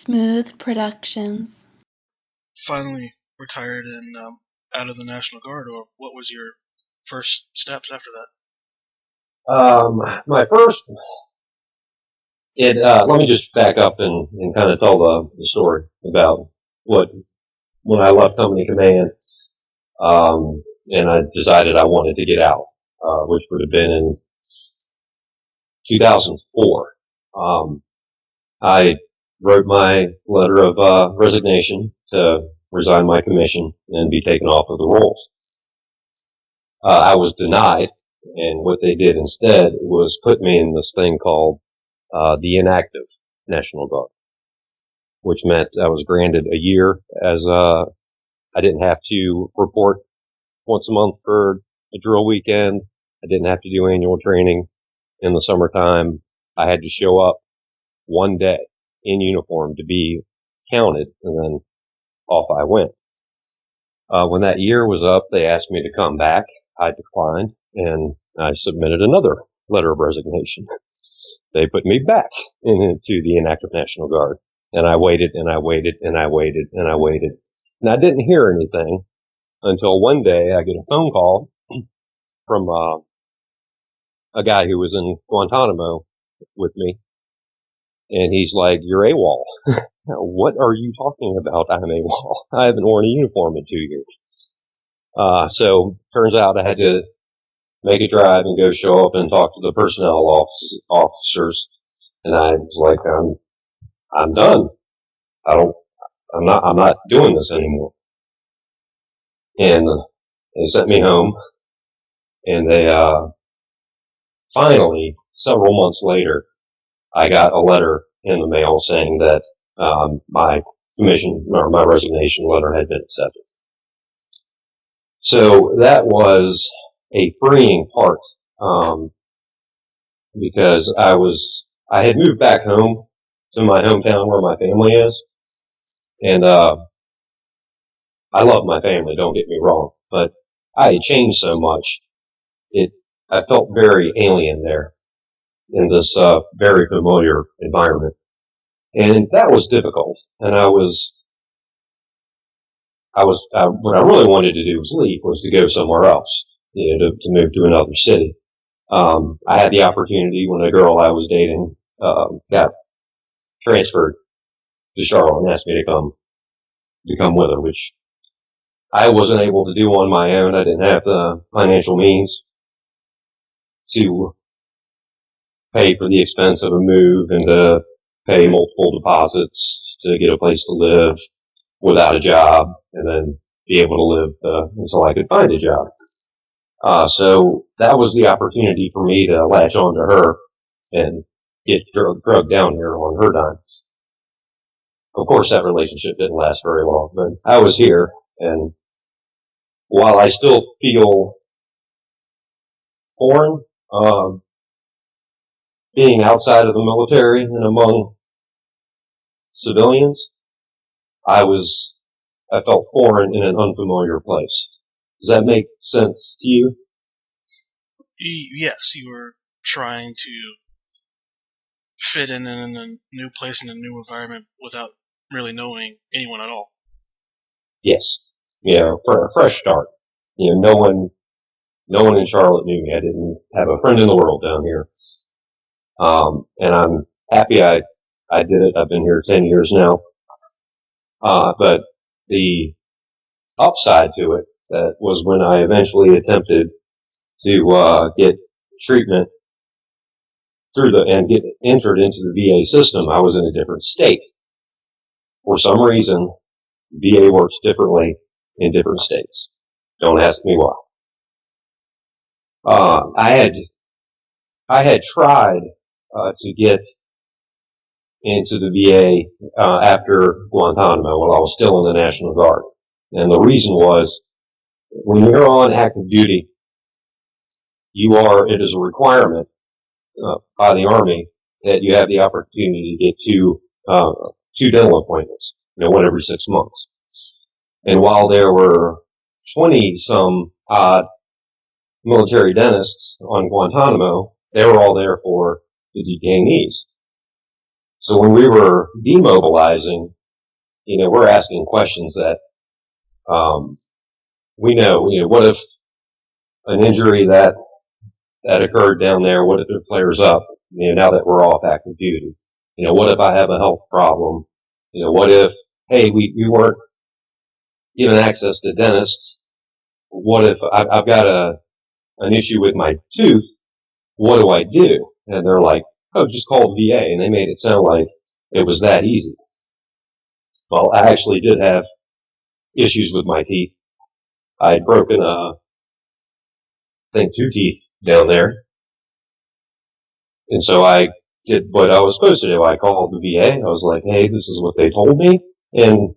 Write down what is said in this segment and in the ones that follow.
Smooth Productions. Finally retired and out of the National Guard, or what was your first steps after that? My first, let me just back up and kind of tell the story about when I left company command, and I decided I wanted to get out, which would have been in 2004. I wrote my letter of resignation to resign my commission and be taken off of the rolls. I was denied, and what they did instead was put me in this thing called the inactive National Guard, which meant I was granted a year as I didn't have to report once a month for a drill weekend. I didn't have to do annual training in the summertime. I had to show up one day in uniform to be counted, and then off I went. When that year was up, they asked me to come back. I declined, and I submitted another letter of resignation. They put me back into the inactive National Guard, and I waited, and I waited, and I waited, and I waited. And I didn't hear anything until one day I get a phone call from a guy who was in Guantanamo with me, and he's like, "You're AWOL." What are you talking about? I'm AWOL. I haven't worn a uniform in 2 years. So turns out I had to make a drive and go show up and talk to the personnel officers. And I was like, I'm done. I'm not doing this anymore. And they sent me home, and they, finally, several months later, I got a letter in the mail saying that, my commission or my resignation letter had been accepted. So that was a freeing part, because I had moved back home to my hometown where my family is, and I love my family, don't get me wrong, but I had changed so much, I felt very alien there in this very familiar environment, and that was difficult. And what I really wanted to do was to go somewhere else, to move to another city. I had the opportunity when a girl I was dating, got transferred to Charlotte and asked me to come with her, which I wasn't able to do on my own. I didn't have the financial means to pay for the expense of a move and to pay multiple deposits to get a place to live without a job, and then be able to live until I could find a job. So that was the opportunity for me to latch on to her and get drugged down here on her dime. Of course, that relationship didn't last very long, but I was here, and while I still feel foreign, being outside of the military and among civilians, I felt foreign in an unfamiliar place. Does that make sense to you? Yes, you were trying to fit in a new place, in a new environment, without really knowing anyone at all. Yes. Yeah, for a fresh start. No one in Charlotte knew me. I didn't have a friend in the world down here. And I'm happy I did it. I've been here 10 years now. But the upside to it, that was when I eventually attempted to get treatment and get entered into the VA system. I was in a different state. For some reason, VA works differently in different states. Don't ask me why. I had tried to get into the VA after Guantanamo while I was still in the National Guard. And the reason was, when you're on active duty, it is a requirement by the Army that you have the opportunity to get two dental appointments, one every 6 months. And while there were 20-some odd military dentists on Guantanamo, they were all there for the detainees. So when we were demobilizing, we're asking questions that we know. What if an injury that occurred down there, what if it flares up? Now that we're off active duty, what if I have a health problem? What if, hey, we weren't given access to dentists? What if I've got an issue with my tooth? What do I do? And they're like, oh, just call the VA. And they made it sound like it was that easy. Well, I actually did have issues with my teeth. I had broken, I think 2 teeth down there. And so I did what I was supposed to do. I called the VA. I was like, hey, this is what they told me. And,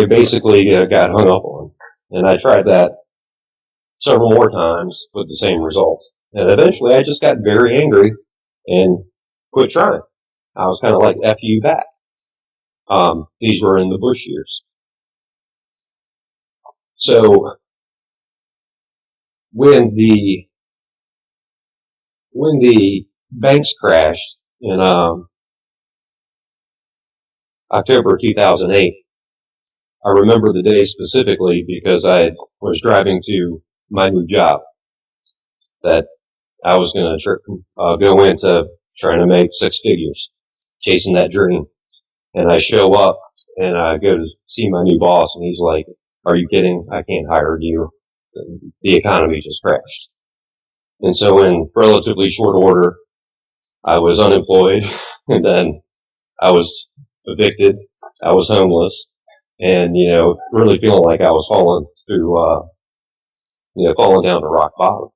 basically got hung up on. And I tried that several more times with the same result. And eventually I just got very angry and quit trying. I was kind of like, F you back. These were in the Bush years. So when the banks crashed in October 2008, I remember the day specifically because I was driving to my new job that I was going to go into trying to make 6 figures, chasing that dream. And I show up and I go to see my new boss, and he's like, are you kidding? I can't hire you. The economy just crashed. And so in relatively short order, I was unemployed, and then I was evicted. I was homeless, and, really feeling like I was falling falling down to rock bottom.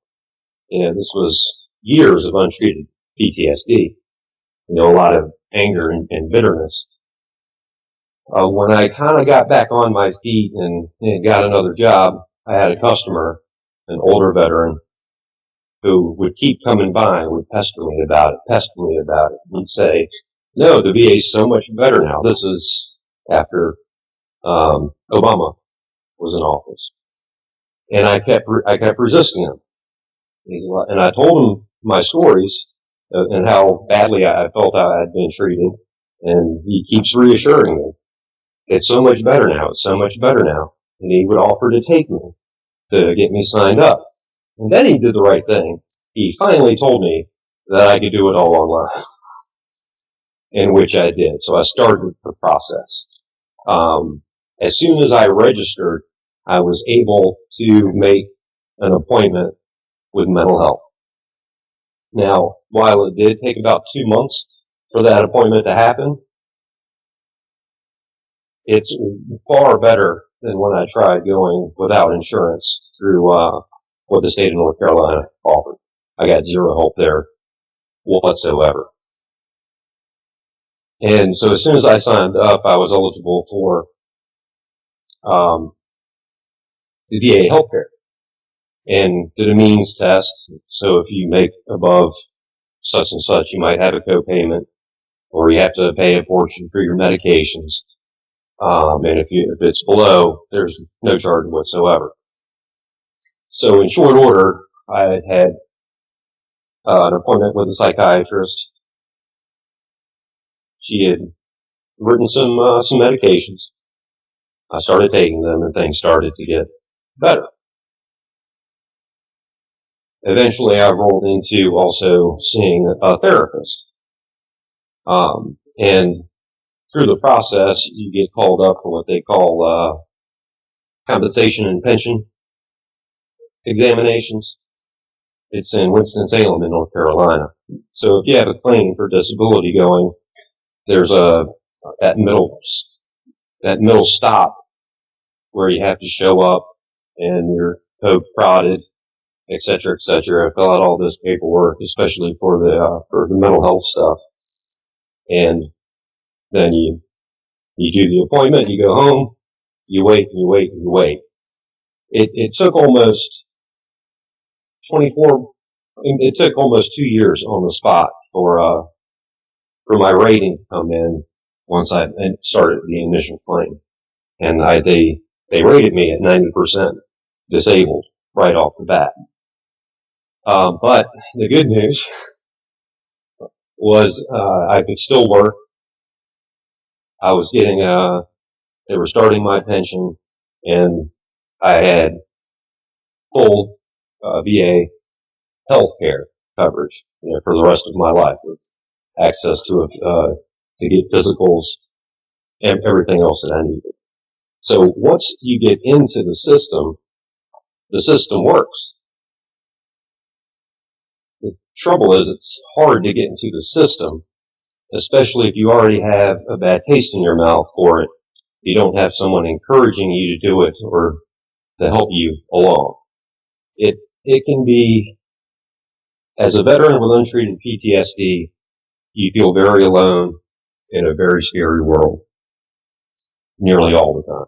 This was years of untreated PTSD, a lot of anger and bitterness. When I kind of got back on my feet and got another job, I had a customer, an older veteran, who would keep coming by and would pester me about it. He'd say, no, the VA is so much better now. This is after Obama was in office. And I kept resisting him. And I told him my stories and how badly I felt I had been treated. And he keeps reassuring me, it's so much better now. It's so much better now. And he would offer to take me to get me signed up. And then he did the right thing. He finally told me that I could do it all online, in which I did. So I started the process. As soon as I registered, I was able to make an appointment with mental health. Now, while it did take about 2 months for that appointment to happen, it's far better than when I tried going without insurance through what the state of North Carolina offered. I got zero help there whatsoever. And so as soon as I signed up, I was eligible for the VA healthcare and did a means test. So if you make above such and such, you might have a co-payment, or you have to pay a portion for your medications. And if it's below, there's no charge whatsoever. So in short order, I had an appointment with a psychiatrist. She had written some medications. I started taking them, and things started to get better. Eventually, I rolled into also seeing a therapist. And through the process, you get called up for what they call compensation and pension examinations. It's in Winston-Salem in North Carolina. So if you have a claim for disability going, there's that middle stop where you have to show up and you're poked, prodded, et cetera, fill out all this paperwork, especially for the mental health stuff. And then you do the appointment, you go home, you wait. It took almost 2 years on the spot for my rating to come in once I started the initial claim. And they rated me at 90% disabled right off the bat. But the good news was, I could still work. I was getting they were starting my pension, and I had full VA health care coverage, for the rest of my life, with access to get physicals and everything else that I needed. So once you get into the system works. The trouble is it's hard to get into the system, especially if you already have a bad taste in your mouth for it. You don't have someone encouraging you to do it or to help you along. It can be, as a veteran with untreated PTSD, you feel very alone in a very scary world nearly all the time.